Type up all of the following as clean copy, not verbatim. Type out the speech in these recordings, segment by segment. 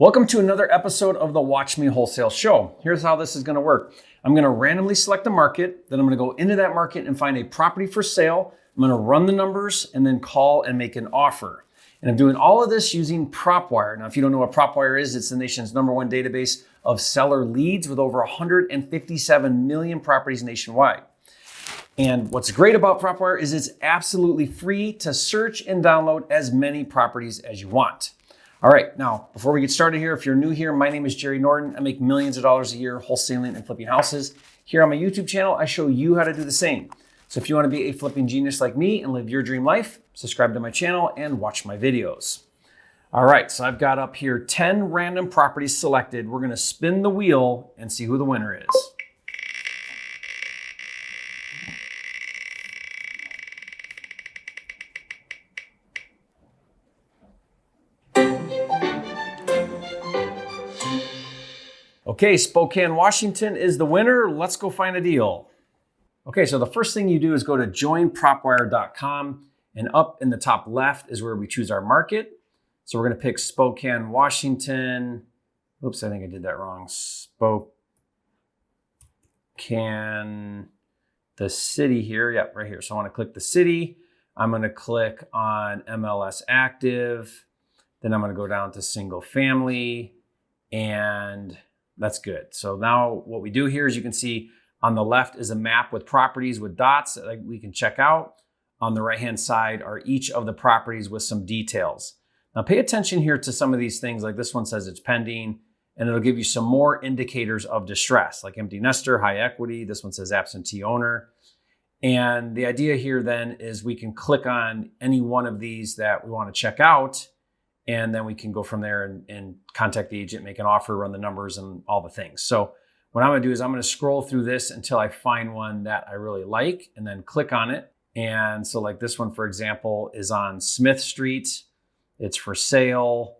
Welcome to another episode of the Watch Me Wholesale Show. Here's how this is going to work. I'm going to randomly select a market, then I'm going to go into that market and find a property for sale. I'm going to run the numbers and then call and make an offer. And I'm doing all of this using Propwire. Now, if you don't know what Propwire is, it's the nation's #1 database of seller leads with over 157 million properties nationwide. And what's great about Propwire is it's absolutely free to search and download as many properties as you want. All right, now, before we get started here, if you're new here, my name is Jerry Norton. I make millions of dollars a year wholesaling and flipping houses. Here on my YouTube channel, I show you how to do the same. So if you want to be a flipping genius like me and live your dream life, subscribe to my channel and watch my videos. All right, so I've got up here 10 random properties selected. We're going to spin the wheel and see who the winner is. Okay, Spokane, Washington is the winner. Let's go find a deal. Okay, so the first thing you do is go to joinpropwire.com, and up in the top left is where we choose our market. So we're going to pick Spokane, Washington. Oops, I think I did that wrong. Spokane, the city here. Yep, right here. So I want to click the city. I'm going to click on MLS active. Then I'm going to go down to single family, and that's good. So now what we do here is you can see on the left is a map with properties with dots that we can check out. On the right-hand side are each of the properties with some details. Now pay attention here to some of these things, like this one says it's pending, and it'll give you some more indicators of distress, like empty nester, high equity. This one says absentee owner. And the idea here then is we can click on any one of these that we want to check out, and then we can go from there and contact the agent, make an offer, run the numbers and all the things. So what I'm going to do is I'm going to scroll through this until I find one that I really like and then click on it. And so like this one, for example, is on Smith Street. It's for sale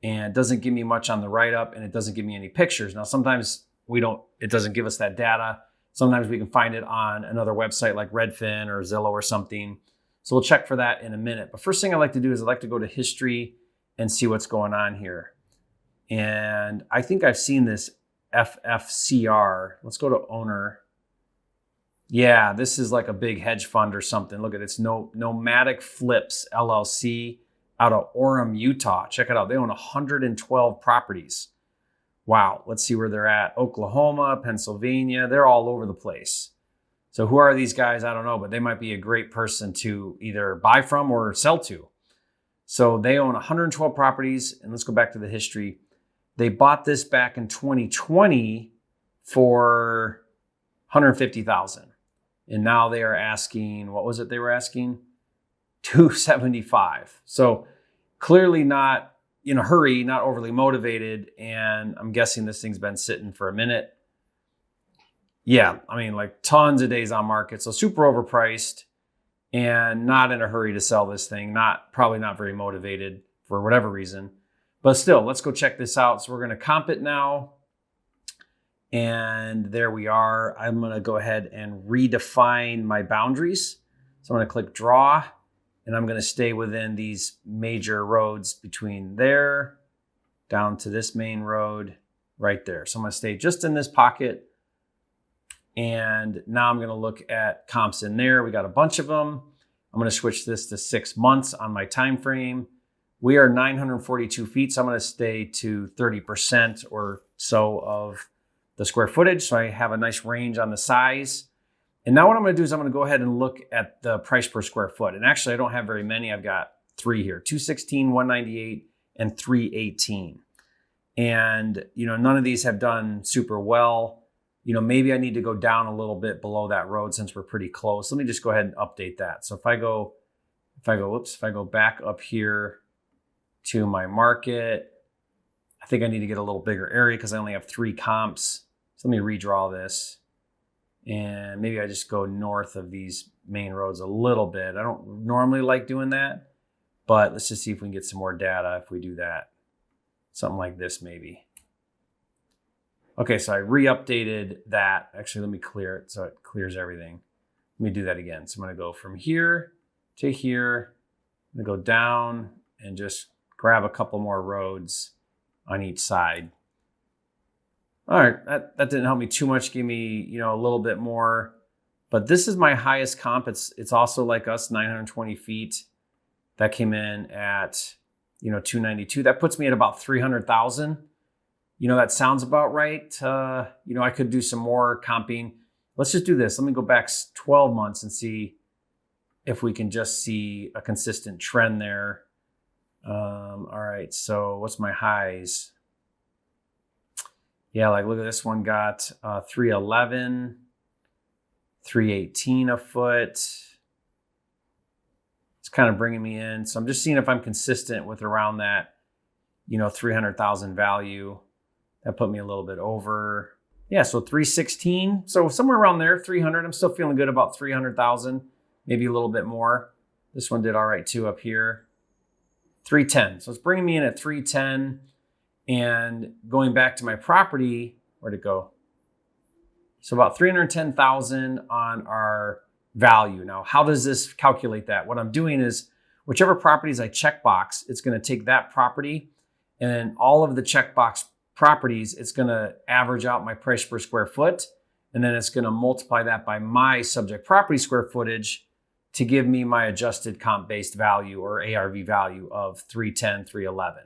and it doesn't give me much on the write-up, and it doesn't give me any pictures. Now, sometimes it doesn't give us that data. Sometimes we can find it on another website like Redfin or Zillow or something. So we'll check for that in a minute. But first thing I like to do is I like to go to history and see what's going on here. And I think I've seen this FFCR. Let's go to owner. Yeah, this is like a big hedge fund or something. Look at it. It's Nomadic Flips LLC out of Orem, Utah. Check it out. They own 112 properties. Wow. Let's see where they're at. Oklahoma, Pennsylvania. They're all over the place. So who are these guys? I don't know, but they might be a great person to either buy from or sell to. So they own 112 properties, and let's go back to the history. They bought this back in 2020 for $150,000. And now they are asking, what was it they were asking? $275,000. So clearly not in a hurry, not overly motivated. And I'm guessing this thing's been sitting for a minute. Yeah, I mean, like tons of days on market. So super overpriced and not in a hurry to sell this thing. Probably not very motivated for whatever reason. But still, let's go check this out. So we're going to comp it now. And there we are. I'm going to go ahead and redefine my boundaries. So I'm going to click draw, and I'm going to stay within these major roads between there down to this main road right there. So I'm going to stay just in this pocket. And now I'm going to look at comps in there. We got a bunch of them. I'm going to switch this to 6 months on my time frame. We are 942 feet, so I'm going to stay to 30% or so of the square footage. So I have a nice range on the size. And now what I'm going to do is I'm going to go ahead and look at the price per square foot. And actually, I don't have very many. I've got 3 here, 216, 198, and 318. And, none of these have done super well. Maybe I need to go down a little bit below that road since we're pretty close. Let me just go ahead and update that. So if I go back up here to my market, I think I need to get a little bigger area because I only have 3 comps. So let me redraw this. And maybe I just go north of these main roads a little bit. I don't normally like doing that, but let's just see if we can get some more data if we do that. Something like this maybe. Okay, so I re-updated that. Actually, let me clear it so it clears everything. Let me do that again. So I'm going to go from here to here. I'm going to go down and just grab a couple more roads on each side. All right, that didn't help me too much. Give me, a little bit more. But this is my highest comp. It's also like us, 920 feet. That came in at, 292. That puts me at about 300,000. That sounds about right. I could do some more comping. Let's just do this. Let me go back 12 months and see if we can just see a consistent trend there. All right, so what's my highs? Yeah, like look at this one, got 311, 318 a foot. It's kind of bringing me in. So I'm just seeing if I'm consistent with around that, 300,000 value. That put me a little bit over. Yeah, so 316. So somewhere around there, 300. I'm still feeling good about 300,000, maybe a little bit more. This one did all right too up here. 310. So it's bringing me in at 310. And going back to my property, where'd it go? So about 310,000 on our value. Now, how does this calculate that? What I'm doing is whichever properties I checkbox, it's going to take that property and all of the checkbox properties, it's going to average out my price per square foot. And then it's going to multiply that by my subject property square footage to give me my adjusted comp based value or ARV value of 310, 311.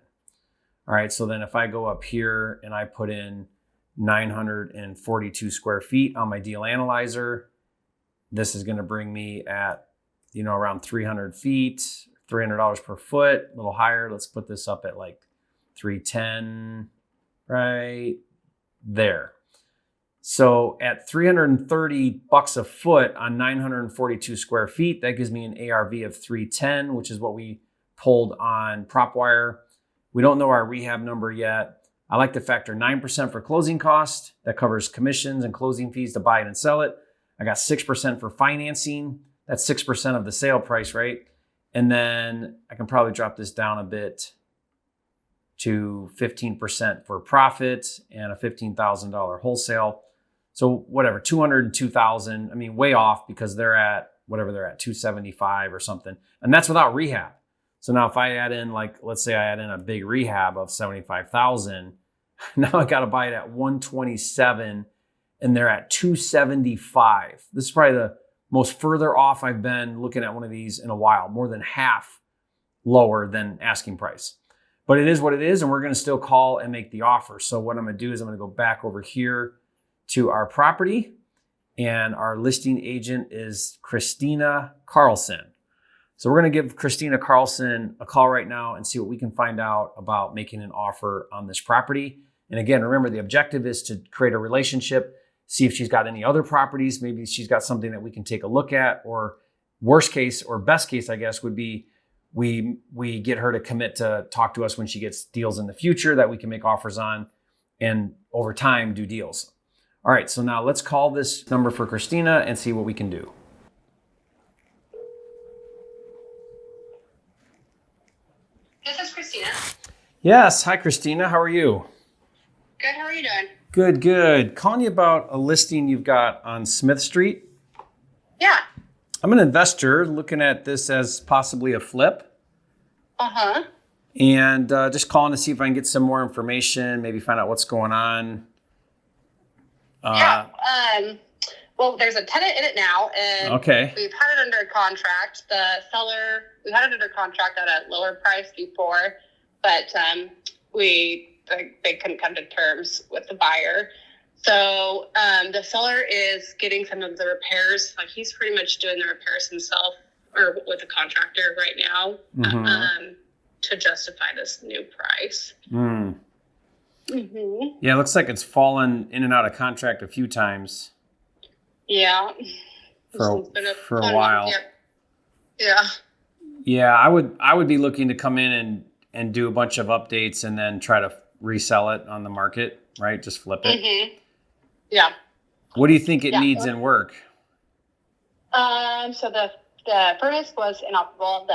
All right, so then if I go up here and I put in 942 square feet on my deal analyzer, this is going to bring me at, around 300 feet, $300 per foot, a little higher. Let's put this up at like 310 right there. So at $330 a foot on 942 square feet, that gives me an ARV of 310, which is what we pulled on Propwire. We don't know our rehab number yet. I like to factor 9% for closing costs. That covers commissions and closing fees to buy it and sell it. I got 6% for financing. That's 6% of the sale price, right? And then I can probably drop this down a bit to 15% for profit and a $15,000 wholesale. So whatever, 202,000. I mean, way off because they're at whatever they're at, 275 or something. And that's without rehab. So now if I add in, like, let's say I add in a big rehab of 75,000, now I got to buy it at 127 and they're at 275. This is probably the most further off I've been looking at one of these in a while, more than half lower than asking price. But it is what it is, and we're going to still call and make the offer. So what I'm going to do is I'm going to go back over here to our property, and our listing agent is Christina Carlson. So we're going to give Christina Carlson a call right now and see what we can find out about making an offer on this property. And again, remember, the objective is to create a relationship, see if she's got any other properties. Maybe she's got something that we can take a look at, or worst case or best case, I guess, would be we get her to commit to talk to us when she gets deals in the future that we can make offers on and over time do deals. All right, so now let's call this number for Christina and see what we can do. This is Christina. Yes. Hi, Christina. How are you? Good. How are you doing? Good, good. Calling you about a listing you've got on Smith Street. Yeah. I'm an investor looking at this as possibly a flip. Uh-huh. And just calling to see if I can get some more information, maybe find out what's going on. Yeah. Well, there's a tenant in it now, and okay. We've had it under contract. The seller, we had it under contract at a lower price before, but they couldn't come to terms with the buyer. So the seller is getting some of the repairs. Like, he's pretty much doing the repairs himself or with a contractor right now to justify this new price. Mm. Mm-hmm. Yeah, it looks like it's fallen in and out of contract a few times. Yeah. For a while. Yeah. Yeah, I would be looking to come in and do a bunch of updates and then try to resell it on the market, right? Just flip it. Mm-hmm. Yeah. What do you think it needs in work? So the furnace was inoperable.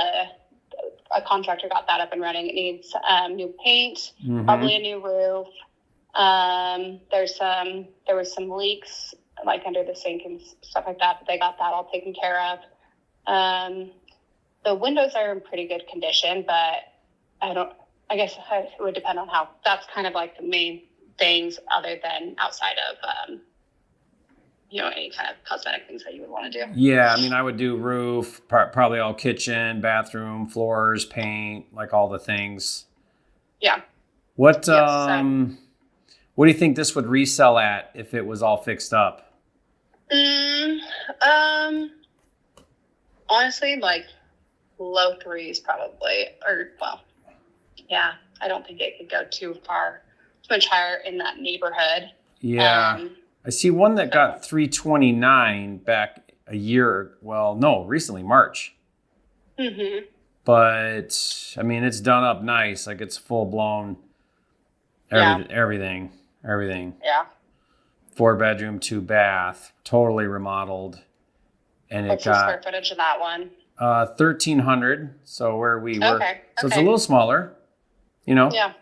A contractor got that up and running. It needs new paint, probably a new roof. There was some leaks like under the sink and stuff like that, but they got that all taken care of. The windows are in pretty good condition, but I guess it would depend on how. That's kind of like the main things, other than outside of any kind of cosmetic things that you would want to do. Yeah, I mean, I would do roof, probably all kitchen, bathroom, floors, paint, like all the things. Yeah. What what do you think this would resell at if it was all fixed up? Honestly, like low threes probably, yeah. I don't think it could go too much higher in that neighborhood. Yeah. I see one that got 329 back a year. Well, no, recently, March. Mm-hmm. But I mean, it's done up nice. Like it's full blown. Everything. Yeah. 4-bedroom, 2-bath, totally remodeled. And what's the square footage of that one? 1,300. So where we were. Okay. So it's a little smaller, Yeah.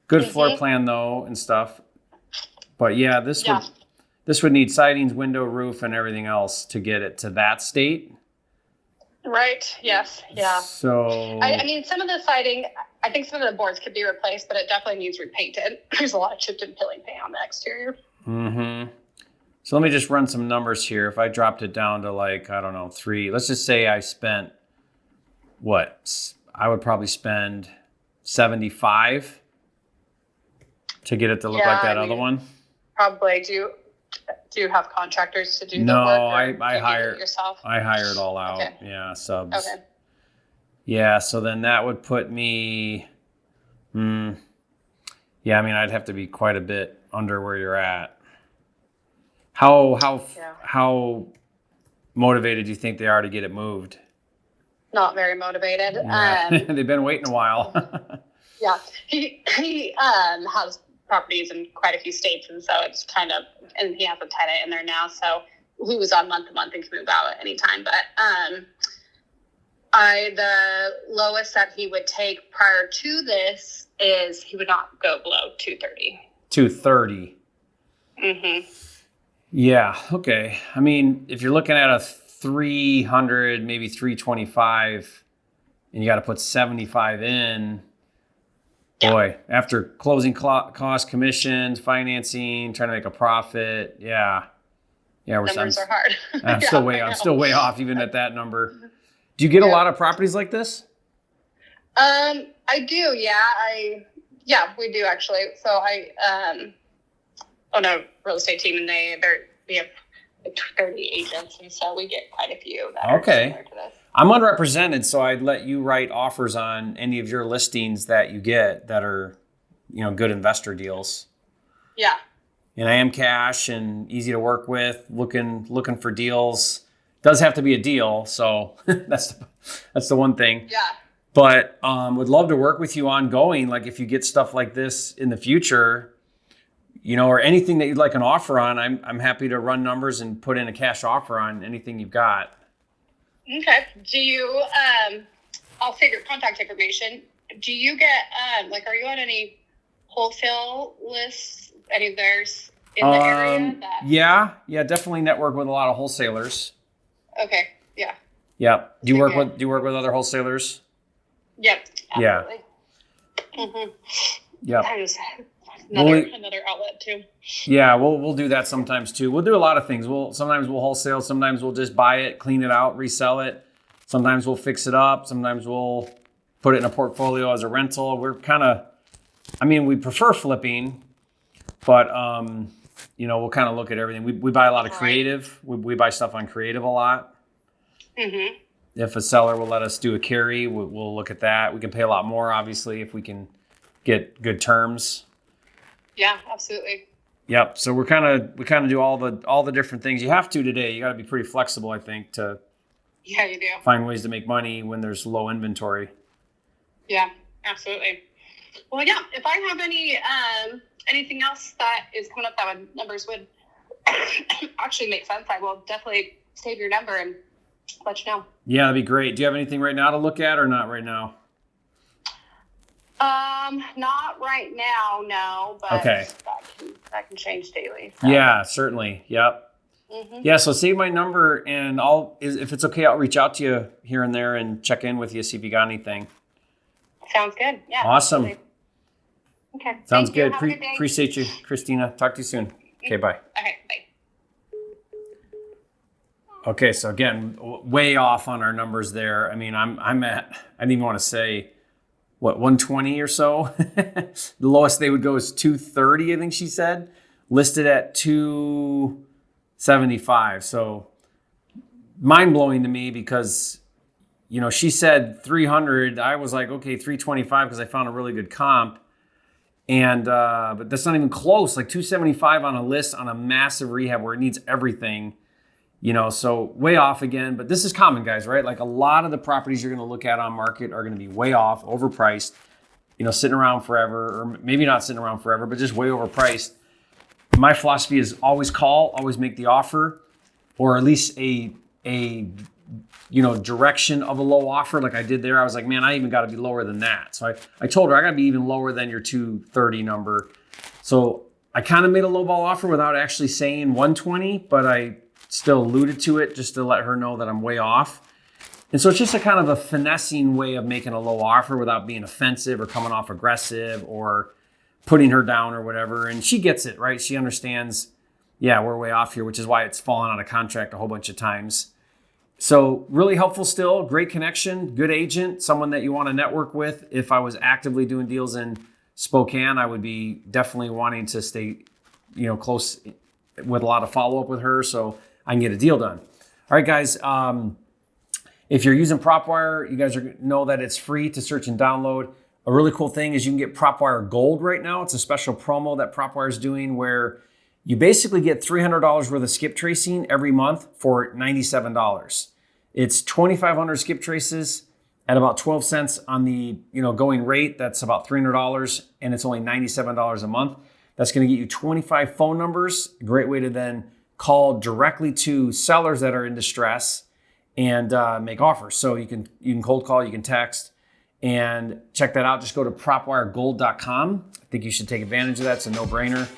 Good floor plan though and stuff. But yeah, this would need sidings, window, roof, and everything else to get it to that state. Right. Yes. Yeah. So I mean, some of the siding, I think some of the boards could be replaced, but it definitely needs repainted. There's a lot of chipped and peeling paint on the exterior. Mm-hmm. So let me just run some numbers here. If I dropped it down to like, I don't know, 3, let's just say I spent I would probably spend 75 to get it to look like that other one. Probably. Do you have contractors to do the work? No, I hire it yourself. I hire it all out. Okay. Yeah, subs. Okay. Yeah, so then that would put me. Yeah, I mean, I'd have to be quite a bit under where you're at. How motivated do you think they are to get it moved? Not very motivated. Yeah. They've been waiting a while. Yeah, he has properties in quite a few states, and so it's kind of, and he has a tenant in there now, so he was on month to month and can move out at any time. But the lowest that he would take prior to this is he would not go below 230. 230. Mm-hmm. Yeah. Okay. I mean, if you're looking at a 300, maybe 325, and you got to put 75 in. Boy, after closing cost, commissions, financing, trying to make a profit, yeah, numbers are hard. I'm still way off even at that number. Do you get a lot of properties like this? I do, yeah. We do actually. So I own a real estate team, and we have like 30 agents, and so we get quite a few that are similar to this. I'm unrepresented, so I'd let you write offers on any of your listings that you get that are, good investor deals. Yeah. And I am cash and easy to work with, looking for deals. Does have to be a deal, so that's the one thing. Yeah. But would love to work with you ongoing. Like if you get stuff like this in the future, or anything that you'd like an offer on, I'm happy to run numbers and put in a cash offer on anything you've got. Okay. Do you, I'll save your contact information. Do you get, are you on any wholesale lists, any of theirs in the area? Yeah, definitely network with a lot of wholesalers. Okay. Yeah. Yeah. Do you work with other wholesalers? Yep. Absolutely. Yeah. Mm-hmm. Yep. Another outlet too. Yeah, we'll do that sometimes too. We'll do a lot of things. Sometimes we'll wholesale, sometimes we'll just buy it, clean it out, resell it. Sometimes we'll fix it up. Sometimes we'll put it in a portfolio as a rental. We're we prefer flipping, but we'll kind of look at everything. We buy a lot of creative. We buy stuff on creative a lot. Mm-hmm. If a seller will let us do a carry, we'll look at that. We can pay a lot more, obviously, if we can get good terms. Yeah, absolutely. Yep. So we kind of do all the different things. You have to today. You got to be pretty flexible, I think, to you do find ways to make money when there's low inventory. Yeah, absolutely. Well, yeah. If I have anything else that is coming up that numbers would actually make sense, I will definitely save your number and let you know. Yeah, that'd be great. Do you have anything right now to look at or not right now? Not right now, no, but okay. that can change daily. So. Yeah, certainly. Yep. Mm-hmm. Yeah, so save my number and if it's okay, I'll reach out to you here and there and check in with you, see if you got anything. Sounds good. Yeah. Awesome. Absolutely. Okay. Sounds Thank you. good. Have a good day. Appreciate you, Christina. Talk to you soon. Okay, bye. Okay, bye. Okay, so again, way off on our numbers there. I mean, I'm at, I didn't even want to say, what, 120 or so? The lowest they would go is 230, I think she said. Listed at 275. So mind-blowing to me because, you know, she said 300. I was like, okay, 325 because I found a really good comp. And but that's not even close. Like 275 on a list on a massive rehab where it needs everything. You know, so way off again, but this is common, guys, right? Like a lot of the properties you're going to look at on market are going to be way off, overpriced, you know, sitting around forever, or maybe not sitting around forever, but just way overpriced. My philosophy is always call, always make the offer, or at least a you know, direction of a low offer. Like I did there, I was like, man, I even got to be lower than that. So I told her I got to be even lower than your 230 number. So I kind of made a lowball offer without actually saying 120, but I still alluded to it just to let her know that I'm way off. And so it's just a kind of a finessing way of making a low offer without being offensive or coming off aggressive or putting her down or whatever. And she gets it, right? She understands, yeah, we're way off here, which is why it's fallen out of contract a whole bunch of times. So really helpful still, great connection, good agent, someone that you want to network with. If I was actively doing deals in Spokane, I would be definitely wanting to stay, you know, close with a lot of follow-up with her so I can get a deal done. All right, guys. If you're using Propwire, you guys know that it's free to search and download. A really cool thing is you can get Propwire Gold right now. It's a special promo that Propwire is doing where you basically get $300 worth of skip tracing every month for $97. It's 2,500 skip traces at about 12 cents on the going rate. That's about $300, and it's only $97 a month. That's going to get you 25 phone numbers. A great way to then call directly to sellers that are in distress and make offers. So you can cold call, you can text, and check that out. Just go to propwiregold.com. I think you should take advantage of that. It's a no-brainer.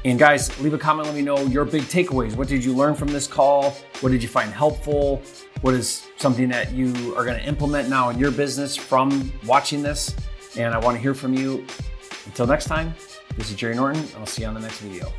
And guys, leave a comment. Let me know your big takeaways. What did you learn from this call? What did you find helpful? What is something that you are going to implement now in your business from watching this? And I want to hear from you. Until next time, this is Jerry Norton. I'll see you on the next video.